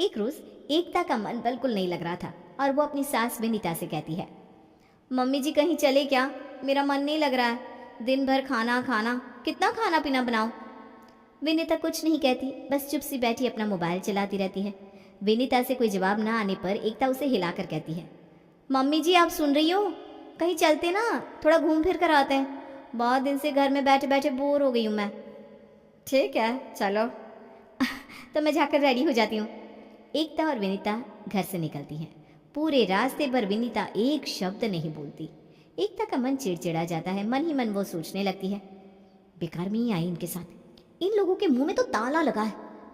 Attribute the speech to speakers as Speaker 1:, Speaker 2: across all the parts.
Speaker 1: एक रोज एकता का मन बिल्कुल नहीं लग रहा था और वो अपनी सास विनीता से कहती है, मम्मी जी कहीं चले क्या, मेरा मन नहीं लग रहा है, दिन भर खाना खाना, कितना खाना पीना बनाऊं। विनीता कुछ नहीं कहती, बस चुप सी बैठी अपना मोबाइल चलाती रहती है। विनीता से कोई जवाब ना आने पर एकता उसे हिलाकर कहती है, मम्मी जी आप सुन रही हो, कहीं चलते ना, थोड़ा घूम फिर कर आते हैं, बहुत दिन से घर में बैठे बैठे बोर हो गई हूँ मैं। ठीक है चलो। तो मैं जाकर रेडी हो जाती हूँ। एकता और विनीता घर से निकलती हैं। पूरे रास्ते पर विनीता एक शब्द नहीं बोलती। एकता का मन चिड़चिड़ा जाता है, मन ही मन वो सोचने लगती है, बेकार में ही आई इनके साथ, इन लोगों के मुंह में तो ताला लगा है,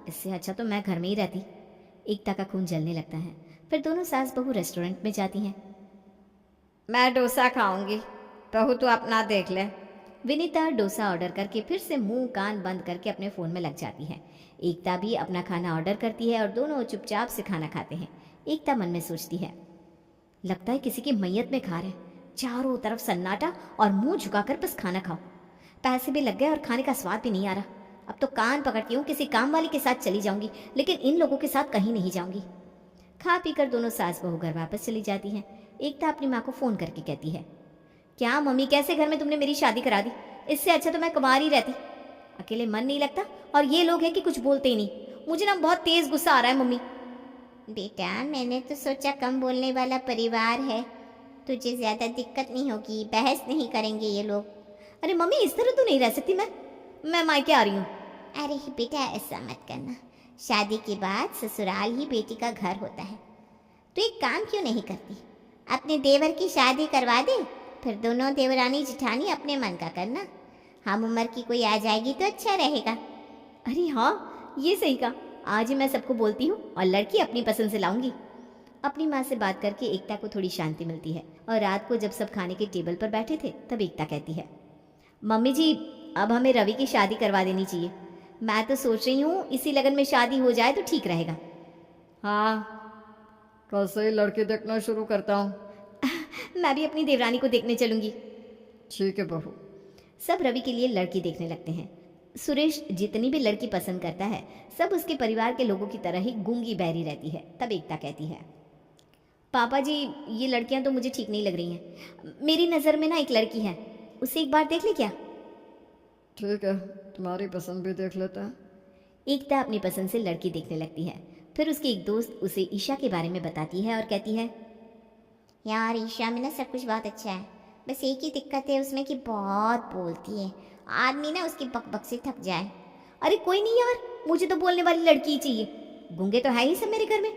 Speaker 1: इससे अच्छा तो मैं घर में ही रहती। एकता का खून जलने लगता है। फिर दोनों सास बहू रेस्टोरेंट में जाती हैं। मैं डोसा खाऊंगी, बहू तो अपना देख ले। विनीता डोसा ऑर्डर करके फिर से मुंह कान बंद करके अपने फ़ोन में लग जाती है। एकता भी अपना खाना ऑर्डर करती है और दोनों चुपचाप से खाना खाते हैं। एकता मन में सोचती है, लगता है किसी की मैयत में खा रहे, चारों तरफ सन्नाटा और मुंह झुकाकर बस खाना खाओ। पैसे भी लग गए और खाने का स्वाद भी नहीं आ रहा। अब तो कान पकड़ती हूँ, किसी काम वाली के साथ चली जाऊंगी, लेकिन इन लोगों के साथ कहीं नहीं जाऊंगी। खा पीकर दोनों सास बहू घर वापस चली जाती हैं। एकता अपनी माँ को फ़ोन करके कहती है, क्या मम्मी, कैसे घर में तुमने मेरी शादी करा दी, इससे अच्छा तो मैं कुंवारी रहती, अकेले मन नहीं लगता, और ये लोग हैं कि कुछ बोलते ही नहीं। मुझे ना बहुत तेज़ गुस्सा आ रहा है मम्मी। बेटा मैंने तो सोचा कम बोलने वाला परिवार है, तुझे ज़्यादा दिक्कत नहीं होगी, बहस नहीं करेंगे ये लोग। अरे मम्मी इस तरह तो नहीं रह सकती मैं मायके आ रही हूँ। अरे बेटा ऐसा मत करना, शादी के बाद ससुराल ही बेटी का घर होता है। तो एक काम क्यों नहीं करती, अपने देवर की शादी करवा दे, फिर दोनों देवरानी जिठानी अपने मन का करना, हम उम्र की कोई आ जाएगी तो अच्छा रहेगा। अरे हाँ ये सही कहा, आज ही मैं सबको बोलती हूँ और लड़की अपनी पसंद से लाऊंगी। अपनी माँ से बात करके एकता को थोड़ी शांति मिलती है और रात को जब सब खाने के टेबल पर बैठे थे तब एकता कहती है, मम्मी जी अब हमें रवि की शादी करवा देनी चाहिए, मैं तो सोच रही हूँ इसी लगन में शादी हो जाए तो ठीक रहेगा। हाँ कल से ही लड़के देखना शुरू करता हूँ। मैं भी अपनी देवरानी को देखने चलूंगी। ठीक है बहू। सब रवि के लिए लड़की देखने लगते हैं। सुरेश जितनी भी लड़की पसंद करता है सब उसके परिवार के लोगों की तरह ही गूंगी बहरी रहती है। तब एकता कहती है, पापा जी ये लड़कियां तो मुझे ठीक नहीं लग रही हैं, मेरी नज़र में ना एक लड़की है, उसे एक बार देख ले क्या। ठीक है तुम्हारी पसंद भी देख लेता है। एकता अपनी पसंद से लड़की देखने लगती है। फिर उसकी एक दोस्त उसे ईशा के बारे में बताती है और कहती है, यार ईशा में ना सब कुछ बहुत अच्छा है, बस एक ही दिक्कत है उसमें कि बहुत बोलती है, आदमी ना उसकी बकबक से थक जाए। अरे कोई नहीं यार, मुझे तो बोलने वाली लड़की ही चाहिए, गूंगे तो है ही सब मेरे घर में।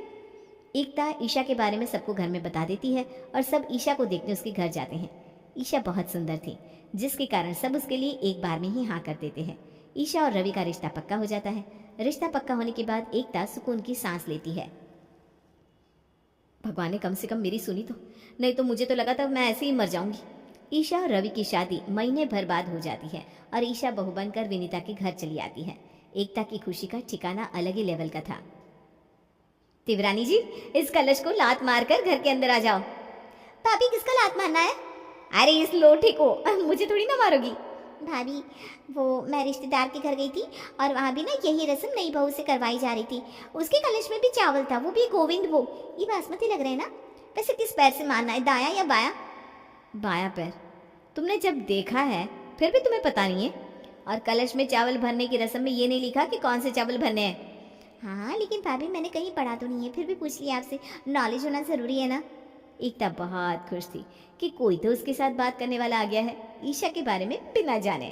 Speaker 1: एकता ईशा के बारे में सबको घर में बता देती है और सब ईशा को देखने उसके घर जाते हैं। ईशा बहुत सुंदर थी, जिसके कारण सब उसके लिए एक बार में ही हाँ कर देते हैं। ईशा और रवि का रिश्ता पक्का हो जाता है। रिश्ता पक्का होने के बाद एकता सुकून की सांस लेती है। भगवान ने कम से कम मेरी सुनी तो, नहीं तो मुझे तो लगा था मैं ऐसे ही मर जाऊंगी। ईशा और रवि की शादी महीने भर बाद हो जाती है और ईशा बहू बनकर विनीता के घर चली आती है। एकता की खुशी का ठिकाना अलग ही लेवल का था। तिवरानी जी इस कलश को लात मारकर घर के अंदर आ जाओ। भाभी किसका लात मारना है? अरे इस लोटे को, मुझे थोड़ी ना मारोगी। भाभी वो मैं रिश्तेदार के घर गई थी और वहाँ भी ना यही रस्म नई बहू से करवाई जा रही थी, उसके कलश में भी चावल था, वो भी गोविंद भोग। ये बासमती लग रहे हैं ना? वैसे किस पैर से मारना है, दाया या बाया? बाया पैर। तुमने जब देखा है फिर भी तुम्हें पता नहीं है? और कलश में चावल भरने की रस्म में ये नहीं लिखा कि कौन से चावल भरने हैं? हाँ लेकिन भाभी मैंने कहीं पढ़ा तो नहीं है, फिर भी पूछ लिया आपसे, नॉलेज होना ज़रूरी है ना। एकता बहुत खुश थी कि कोई तो उसके साथ बात करने वाला आ गया है ईशा के बारे में बिना जाने।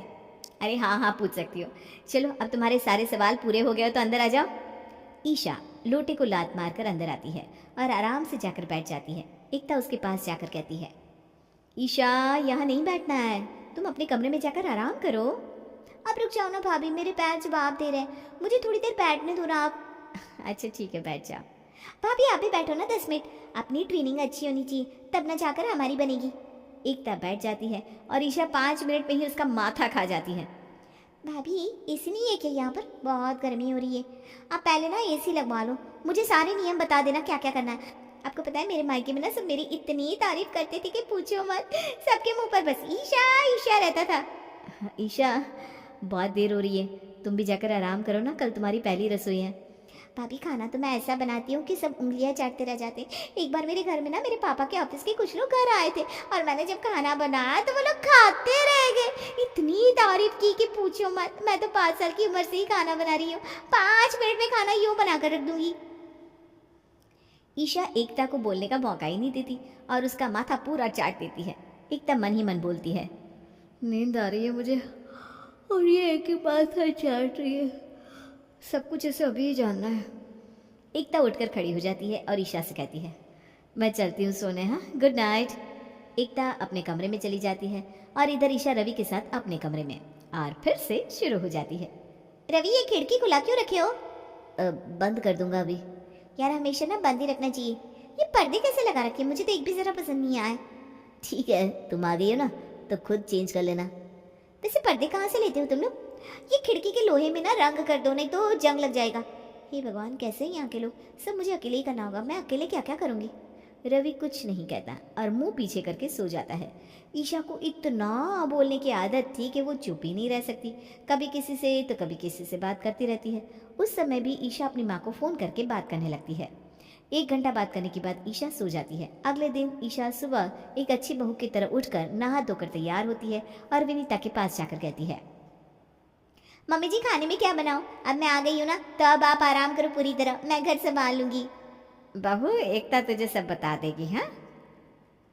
Speaker 1: अरे हाँ पूछ सकती हो। चलो अब तुम्हारे सारे सवाल पूरे हो गए हो तो अंदर आ जाओ। ईशा लोटे को लात मारकर अंदर आती है और आराम से जाकर बैठ जाती है। एकता उसके पास जाकर कहती है, ईशा यहाँ नहीं बैठना है, तुम अपने कमरे में जाकर आराम करो। अब रुक जाओ ना भाभी, मेरे पैर जवाब दे रहे हैं, मुझे थोड़ी देर बैठने दो ना आप। अच्छा ठीक है बैठ जाओ। भाभी आप भी बैठो ना 10 मिनट, अपनी ट्रेनिंग अच्छी होनी चाहिए तब ना जाकर हमारी बनेगी। एकता बैठ जाती है और ईशा 5 मिनट में ही उसका माथा खा जाती है। भाभी एसी नहीं है क्या यहाँ पर? बहुत गर्मी हो रही है, आप पहले ना एसी लगवा लो, मुझे सारे नियम बता देना क्या क्या करना है। आपको पता है मेरे मायके में ना सब मेरी इतनी तारीफ करते थे कि पूछो मत, सबके मुंह पर बस ईशा ईशा रहता था। ईशा बहुत देर हो रही है, तुम भी जाकर आराम करो ना, कल तुम्हारी पहली रसोई है। भाभी खाना तो मैं ऐसा बनाती हूँ कि सब उंगलियां चाटते रह जाते हैं। एक बार मेरे घर में ना मेरे पापा के ऑफिस के कुछ लोग घर आए थे और मैंने जब खाना बनाया तो वो लोग खाते रह गए। इतनी तारीफ की कि पूछो मत। मैं तो 5 साल की उम्र से ही खाना बना रही हूँ। 5 मिनट में खाना यूँ बनाकर रख दूंगी। ईशा एकता को बोलने का मौका ही नहीं देती और उसका माथा पूरा चाट देती है। एकता मन ही मन बोलती है, नींद आ रही है मुझे और ये एक ही माथा चाट रही है। सब कुछ इसे अभी ही जानना है। एकता उठकर खड़ी हो जाती है और ईशा से कहती है, मैं चलती हूँ सोने, हाँ, गुड नाइट। एकता अपने कमरे में चली जाती है और इधर ईशा रवि के साथ अपने कमरे में और फिर से शुरू हो जाती है। रवि, ये खिड़की खुला क्यों रखे हो? बंद कर दूंगा अभी। यार हमेशा ना बंद ही रखना चाहिए। ये पर्दे कैसे लगा रखे? मुझे तो एक भी जरा पसंद नहीं आया। ठीक है, तुम आ गई हो ना तो खुद चेंज कर लेना। वैसे पर्दे कहाँ से लेते हो तुम लोग? ये खिड़की के लोहे में ना रंग कर दो, नहीं तो जंग लग जाएगा। हे भगवान, कैसे हैं यहाँ के लोग? सब मुझे अकेले ही करना होगा। मैं अकेले क्या क्या करूँगी? रवि कुछ नहीं कहता और मुंह पीछे करके सो जाता है। ईशा को इतना बोलने की आदत थी कि वो चुप ही नहीं रह सकती। कभी किसी से तो कभी किसी से बात करती रहती है। उस समय भी ईशा अपनी माँ को फ़ोन करके बात करने लगती है। 1 घंटा बात करने के बाद ईशा सो जाती है। अगले दिन ईशा सुबह एक अच्छी बहू की तरह उठकर नहा धोकर तैयार होती है और विनीता के पास जाकर कहती है, मम्मी जी खाने में क्या बनाऊं? अब मैं आ गई हूँ ना तो अब आप आराम करो पूरी तरह, मैं घर संभाल लूंगी। बहू, एकता तुझे सब बता देगी, हाँ?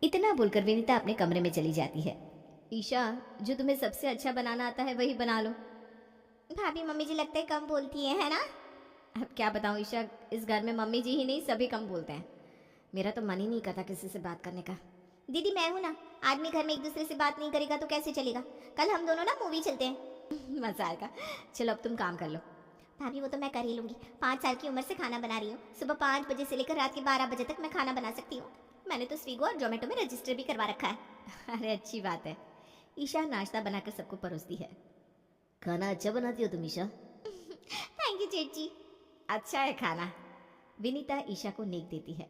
Speaker 1: इतना बोलकर विनीता अपने कमरे में चली जाती है। ईशा, जो तुम्हें सबसे अच्छा बनाना आता है वही बना लो। भाभी, मम्मी जी लगता है कम बोलती है ना? अब क्या बताऊं ईशा, इस घर में मम्मी जी ही नहीं सभी कम बोलते हैं। मेरा तो मन ही नहीं करता किसी से बात करने का। दीदी मैं हूं ना, आदमी घर में एक दूसरे से बात नहीं करेगा तो कैसे चलेगा? कल हम दोनों ना मूवी चलते हैं। मजा आएगा। चलो अब तुम काम कर लो। भाभी वो तो मैं कर ही लूंगी। 5 साल की उम्र से खाना बना रही हूँ। सुबह 5 बजे से लेकर रात के 12 बजे तक मैं खाना बना सकती हूँ। मैंने तो स्विगो और जोमेटो में रजिस्टर भी करवा रखा है। अरे अच्छी बात है। ईशा नाश्ता बनाकर सबको परोसती है। खाना अच्छा बनाती हो तुम ईशा। थैंक यू जेठ जी। अच्छा है खाना। विनीता ईशा को नेक देती है।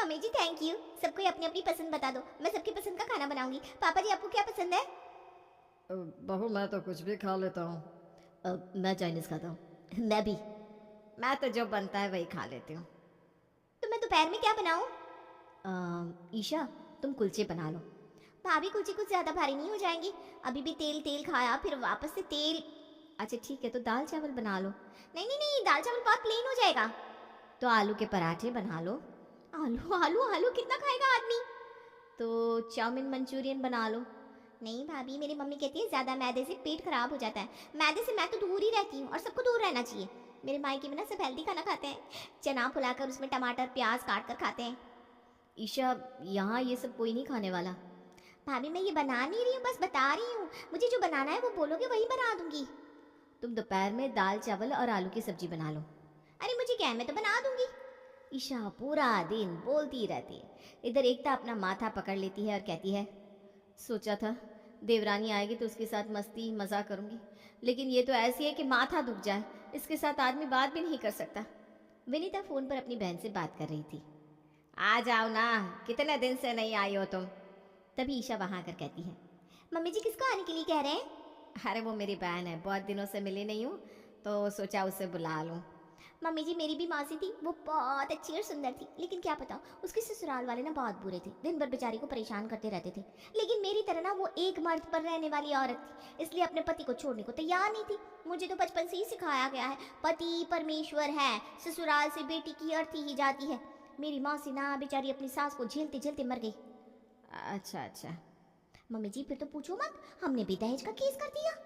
Speaker 1: Mummy ji thank you. सबको अपनी अपनी पसंद बता दो, मैं सबकी पसंद का खाना बनाऊंगी। पापा जी आपको क्या पसंद है?
Speaker 2: बहू मैं तो कुछ भी खा लेता हूँ।
Speaker 1: मैं चाइनीज खाता हूँ। मैं भी।
Speaker 2: मैं तो जो बनता है वही खा लेती हूँ।
Speaker 1: तो मैं दोपहर में क्या बनाऊँ? ईशा तुम कुलचे बना लो। भाभी कुलचे कुछ ज्यादा भारी नहीं हो जाएंगी? अभी भी तेल तेल खाया फिर वापस से तेल। अच्छा ठीक है, तो दाल चावल बना लो। नहीं नहीं नहीं, दाल चावल बहुत प्लेन हो जाएगा। तो आलू के पराठे बना लो। आलू आलू आलू कितना खाएगा आदमी? तो चाउमीन मंचूरियन बना लो। नहीं भाभी, मेरी मम्मी कहती है ज़्यादा मैदे से पेट खराब हो जाता है। मैदे से मैं तो दूर ही रहती हूँ और सबको दूर रहना चाहिए। मेरे मायके में ना सब हेल्दी खाना खाते हैं। चना फुलाकर उसमें टमाटर प्याज काट कर खाते हैं। ईशा, यहाँ ये सब कोई नहीं खाने वाला। भाभी मैं ये बना नहीं रही हूँ, बस बता रही हूँ। मुझे जो बनाना है वो बोलोगे वही बना दूंगी। तुम दोपहर में दाल चावल और आलू की सब्जी बना लो। अरे मुझे क्या है, मैं तो बना दूंगी। ईशा पूरा दिन बोलती रहती है। इधर एकता अपना माथा पकड़ लेती है और कहती है, सोचा था देवरानी आएगी तो उसके साथ मस्ती मजाक करूंगी, लेकिन ये तो ऐसी है कि माथा दुख जाए। इसके साथ आदमी बात भी नहीं कर सकता। विनीता फोन पर अपनी बहन से बात कर रही थी। आ जाओ ना, कितने दिन से नहीं आई हो तुम? तभी ईशा वहां आकर कहती है, मम्मी जी किसको आने के लिए कह रहे हैं? अरे वो मेरी बहन है, बहुत दिनों से मिली नहीं हूँ तो सोचा उसे बुला लूँ। मम्मी जी मेरी भी मौसी थी, वो बहुत अच्छी और सुंदर थी, लेकिन क्या पता उसके ससुराल वाले ना बहुत बुरे थे। दिन भर बेचारी को परेशान करते रहते थे। लेकिन मेरी तरह ना वो एक मर्द पर रहने वाली औरत थी, इसलिए अपने पति को छोड़ने को तैयार नहीं थी। मुझे तो बचपन से ही सिखाया गया है, पति परमेश्वर है, ससुराल से बेटी की अर्थी ही जाती है। मेरी मौसी ना बेचारी अपनी सास को झेलते झेलते मर गई। अच्छा अच्छा। मम्मी जी फिर तो पूछो मत, हमने भी दहेज का केस कर दिया।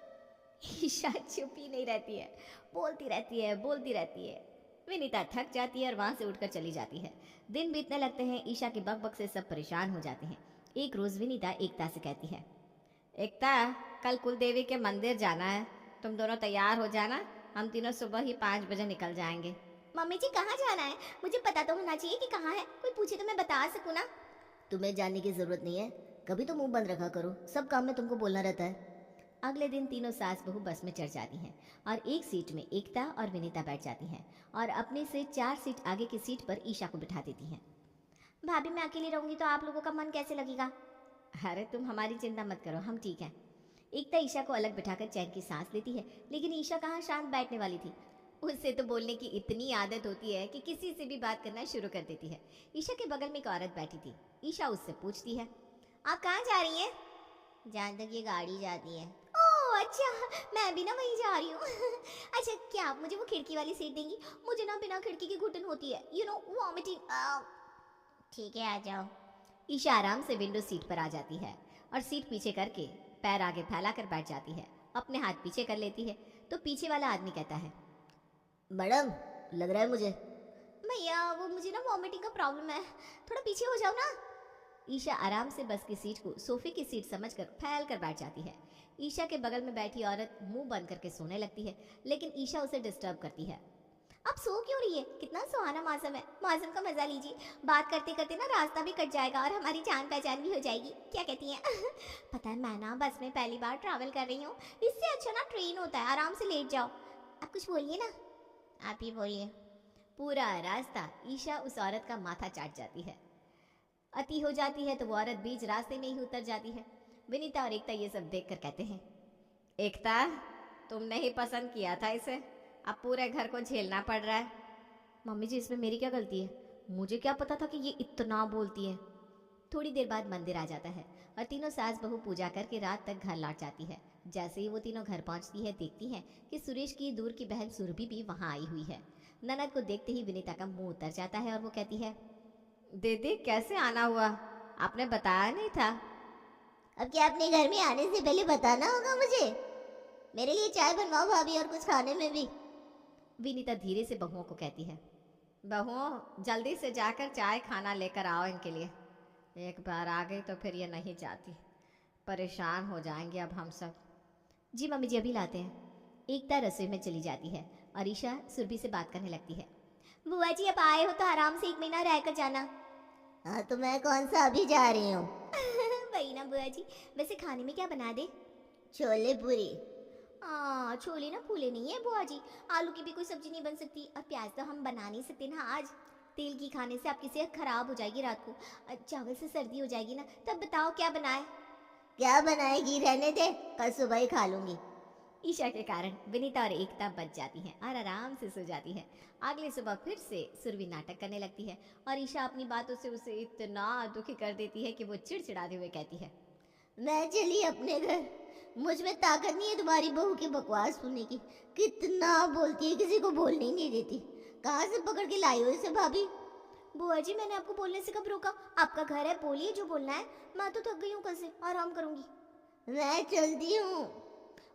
Speaker 1: ईशा चुप ही नहीं रहती है, बोलती रहती है बोलती रहती है। विनीता थक जाती है और वहां से उठकर चली जाती है। दिन बीतने लगते हैं। ईशा के बकबक से सब परेशान हो जाते हैं। एक रोज विनीता एकता से कहती है, एकता कल कुल देवी के मंदिर जाना है, तुम दोनों तैयार हो जाना। हम तीनों सुबह ही 5 बजे निकल जाएंगे। मम्मी जी कहाँ जाना है? मुझे पता तो होना चाहिए कि कहाँ है। कोई पूछे तो मैं बता सकूँ ना। तुम्हें जानने की जरूरत नहीं है, कभी तो मुंह बंद रखा करो, सब काम में तुमको बोलना रहता है। अगले दिन तीनों सास बहू बस में चढ़ जाती हैं और एक सीट में एकता और विनीता बैठ जाती हैं और अपने से 4 सीट आगे की सीट पर ईशा को बिठा देती हैं। भाभी मैं अकेली रहूंगी तो आप लोगों का मन कैसे लगेगा? अरे तुम हमारी चिंता मत करो, हम ठीक हैं। एकता ईशा को अलग बिठाकर चैन की सांस लेती है, लेकिन ईशा कहाँ शांत बैठने वाली थी। उससे तो बोलने की इतनी आदत होती है कि किसी से भी बात करना शुरू कर देती है। ईशा के बगल में एक औरत बैठी थी। ईशा उससे पूछती है, आप कहाँ जा रही हैं? जहाँ तक ये गाड़ी जाती है। ओह अच्छा, मैं भी ना वहीं जा रही हूँ। अच्छा, क्या आप मुझे वो खिड़की वाली सीट देंगी? मुझे ना बिना खिड़की की घुटन होती है, वॉमिटिंग। ठीक है, आ जाओ। ईशा आराम से विंडो सीट पर आ जाती है और सीट पीछे करके पैर आगे फैलाकर बैठ जाती है। अपने हाथ पीछे कर लेती है तो पीछे वाला आदमी कहता है, मैडम लग रहा है मुझे। भैया वो मुझे ना वॉमिटिंग का प्रॉब्लम है, थोड़ा पीछे हो जाओ ना। ईशा आराम से बस की सीट को सोफे की सीट समझकर फैल कर बैठ जाती है। ईशा के बगल में बैठी औरत मुंह बंद करके सोने लगती है, लेकिन ईशा उसे डिस्टर्ब करती है। अब सो क्यों रही है? कितना सुहाना मौसम है, मौसम का मजा लीजिए। बात करते करते ना रास्ता भी कट जाएगा और हमारी जान पहचान भी हो जाएगी। क्या कहती हैं? पता है मैं ना बस में पहली बार ट्रैवल कर रही हूँ, इससे अच्छा ना ट्रेन होता है, आराम से लेट जाओ। आप कुछ बोलिए ना। आप ही बोलिए। पूरा रास्ता ईशा उस औरत का माथा चाट जाती है। अति हो जाती है तो वो औरत बीच रास्ते में ही उतर जाती है। विनीता और एकता ये सब देखकर कहते हैं, एकता तुमने ही पसंद किया था इसे, अब पूरे घर को झेलना पड़ रहा है। मम्मी जी इसमें मेरी क्या गलती है? मुझे क्या पता था कि ये इतना बोलती है। थोड़ी देर बाद मंदिर आ जाता है और तीनों सास बहू पूजा करके रात तक घर लौट जाती है। जैसे ही वो तीनों घर पहुंचती है देखती है कि सुरेश की दूर की बहन सुरभि भी वहां आई हुई है। ननद को देखते ही विनीता का मुंह उतर जाता है और वो कहती है, दीदी कैसे आना हुआ? आपने बताया नहीं था। अब क्या अपने घर में आने से पहले बताना होगा मुझे? मेरे लिए चाय बनवाओ भाभी, और कुछ खाने में भी। विनीता धीरे से बहुओं को कहती है, बहुओं जल्दी से जाकर चाय खाना लेकर आओ इनके लिए। एक बार आ गई तो फिर ये नहीं जाती, परेशान हो जाएंगे अब हम सब। जी मम्मी जी अभी लाते हैं। एकता रसोई में चली जाती है और ईशा सुरभि से बात करने लगती है, बुआ जी अब आए हो तो आराम से 1 महीना रहकर जाना। हाँ तो मैं कौन सा अभी जा रही हूँ। वही ना बुआ जी। वैसे खाने में क्या बना दे? छोले पूरी। हाँ छोले ना फूले नहीं है बुआ जी, आलू की भी कोई सब्जी नहीं बन सकती, और प्याज तो हम बना नहीं सकते ना आज। तेल की खाने से आपकी सेहत खराब हो जाएगी रात को, चावल से सर्दी हो जाएगी ना। तब बताओ क्या बनाए? क्या बनाएगी? रहने दे, कल सुबह ही खा लूंगी। ईशा के कारण विनीता और एकता बच जाती हैं और आराम से सो जाती है। अगली सुबह फिर से सुरभि नाटक करने लगती है और ईशा अपनी बातों से उसे इतना दुखी कर देती है कि वो चिड़चिड़ाते हुए कहती है, मैं चली अपने घर, मुझ में ताकत नहीं है तुम्हारी बहू की बकवास सुनने की। कितना बोलती है, किसी को बोलने ही नहीं देती। कहाँ से पकड़ के लाई हो इसे भाभी? बुआ जी मैंने आपको बोलने से कब रोका? आपका घर है, बोलिए जो बोलना है। मैं तो थक गई हूँ, कल से आराम करूंगी। मैं चलती हूँ।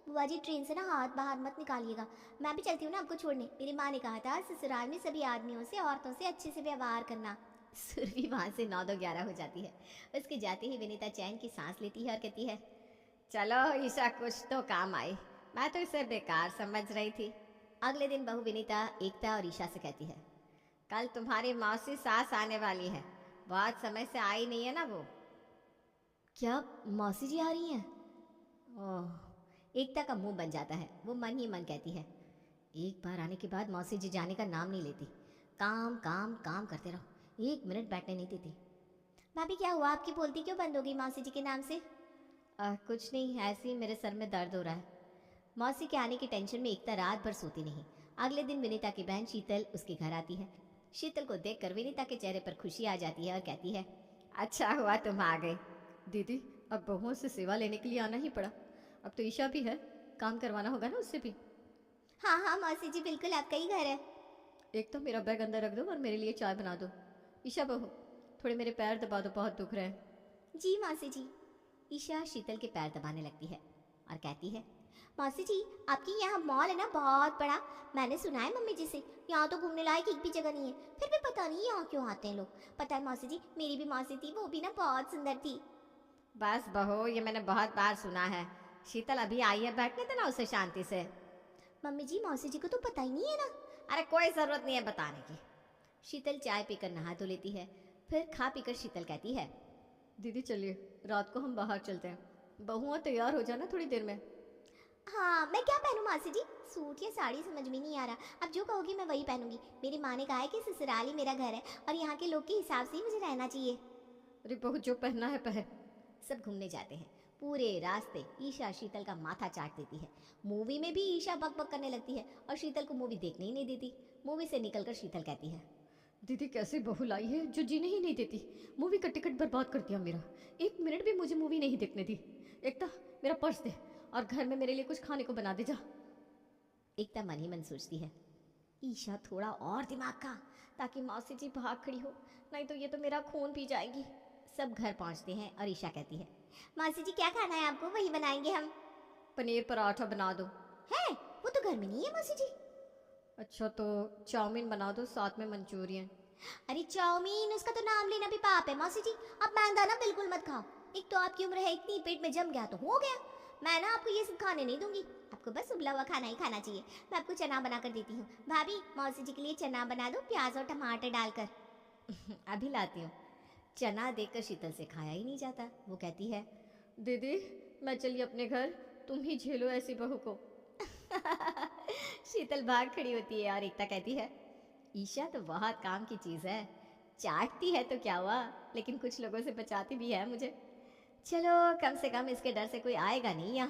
Speaker 1: बुआ जी ट्रेन से ना हाथ बाहर मत निकालिएगा, मैं भी चलती हूँ ना आपको छोड़ने। मेरी माँ ने कहा था ससुराल में सभी आदमियों से औरतों से अच्छे से व्यवहार करना। सुरभि वहाँ से 9-2-11 हो जाती है। उसके जाते ही विनीता चैन की सांस लेती है और कहती है, चलो ईशा कुछ तो काम आई, मैं तो इसे बेकार समझ रही थी। अगले दिन बहू विनीता एकता और ईशा से कहती है, कल तुम्हारी मौसी सास आने वाली है, बहुत समय से आई नहीं है ना वो। क्या मौसी जी आ रही हैं? ओह। एकता का मुंह बन जाता है। वो मन ही मन कहती है, एक बार आने के बाद मौसी जी जाने का नाम नहीं लेती, काम काम काम करते रहो, 1 मिनट बैठने नहीं देती। भाभी क्या हुआ, आपकी बोलती क्यों बंद हो गई मौसी जी के नाम से? कुछ नहीं, ऐसे ही मेरे सर में दर्द हो रहा है। मौसी के आने की टेंशन में एकता रात भर सोती नहीं। अगले दिन विनीता की बहन शीतल उसके घर आती है। शीतल को देखकर विनीता के चेहरे पर खुशी आ जाती है और कहती है, अच्छा हुआ तुम आ गए।
Speaker 2: दीदी अब बहुओं से सेवा लेने के लिए आना ही पड़ा, अब तो ईशा भी है, काम करवाना होगा ना उससे भी।
Speaker 1: हाँ हाँ मौसी जी बिल्कुल आपका ही घर है।
Speaker 2: एक तो मेरा बैग अंदर रख दो और मेरे लिए चाय बना दो। ईशा बहू थोड़े मेरे पैर दबा दो, बहुत दुख रहे हैं।
Speaker 1: जी मौसी जी। ईशा शीतल के पैर दबाने लगती है और कहती है, मौसी जी आपकी यहाँ मॉल है ना बहुत बड़ा, मैंने सुना है मम्मी जी से, यहाँ तो घूमने लायक एक भी जगह नहीं है, फिर भी पता नहीं यहाँ क्यों आते हैं लोग। पता है मौसी जी मेरी भी मौसी थी, वो भी ना बहुत सुंदर थी।
Speaker 2: बस बहू ये मैंने बहुत बार सुना है, शीतल अभी आई है, बैठने देना उसे शांति से।
Speaker 1: मम्मी जी मौसी जी को तो पता ही नहीं है ना।
Speaker 2: अरे कोई जरूरत नहीं है बताने की।
Speaker 1: शीतल चाय पीकर नहा धो लेती है, फिर खा पीकर शीतल कहती है,
Speaker 2: दीदी चलिए रात को हम बाहर चलते हैं, बहुआ तैयार हो जाना थोड़ी देर में।
Speaker 1: हाँ मैं क्या पहनूं मौसी जी, सूट या साड़ी समझ में नहीं आ रहा, अब जो कहोगी मैं वही पहनूंगी। मेरी माँ ने कहा है कि ससुराल ही मेरा घर है और यहाँ के लोग के हिसाब से ही मुझे रहना चाहिए।
Speaker 2: अरे बहू जो पहनना है पहन।
Speaker 1: सब घूमने जाते हैं। पूरे रास्ते ईशा शीतल का माथा चाट देती है। मूवी में भी ईशा बक बक करने लगती है और शीतल को मूवी देखने ही नहीं देती। मूवी से निकलकर शीतल कहती है,
Speaker 2: दीदी कैसे बहू लाई है जो जीने ही नहीं देती। मूवी का टिकट बर्बाद कर दिया मेरा। 1 मिनट भी मुझे मूवी नहीं देखने दी। एकता मेरा पर्स दे और घर में मेरे लिए कुछ खाने को बना दे जा।
Speaker 1: एकता मन ही मन सोचती है, ईशा थोड़ा और दिमाग का, ताकि मौसी जी भाग खड़ी हो, नहीं तो ये तो मेरा खून पी जाएगी। सब घर पहुंचते हैं और ईशा कहती है, मौसी जी क्या खाना है आपको, वही बनाएंगे हम।
Speaker 2: पनीर पराठा बना दो।
Speaker 1: है वो तो घर में नहीं है मौसी जी।
Speaker 2: अच्छा तो चाउमीन बना दो, साथ में मंचूरियन।
Speaker 1: अरे चाउमीन, उसका तो नाम लेना भी पाप है मौसी जी। आप मैदा ना बिल्कुल मत खाओ। एक तो आपकी उम्र है इतनी, पेट में जम गया तो हो गया। मैं ना आपको ये सब खाने नहीं दूंगी। आपको बस उबला हुआ खाना ही खाना चाहिए। मैं आपको चना बना कर देती हूँ। भाभी मौसी जी के लिए चना बना दो, प्याज और टमाटर डालकर। अभी लाती हूँ। चना देखकर शीतल से खाया ही नहीं जाता। वो कहती है,
Speaker 2: दीदी मैं चली अपने घर, तुम ही झेलो ऐसी बहू को।
Speaker 1: शीतल भाग खड़ी होती है और एकता कहती है, ईशा तो बहुत काम की चीज़ है। चाटती है तो क्या हुआ, लेकिन कुछ लोगों से बचाती भी है मुझे। चलो कम से कम इसके डर से कोई आएगा नहीं यहाँ।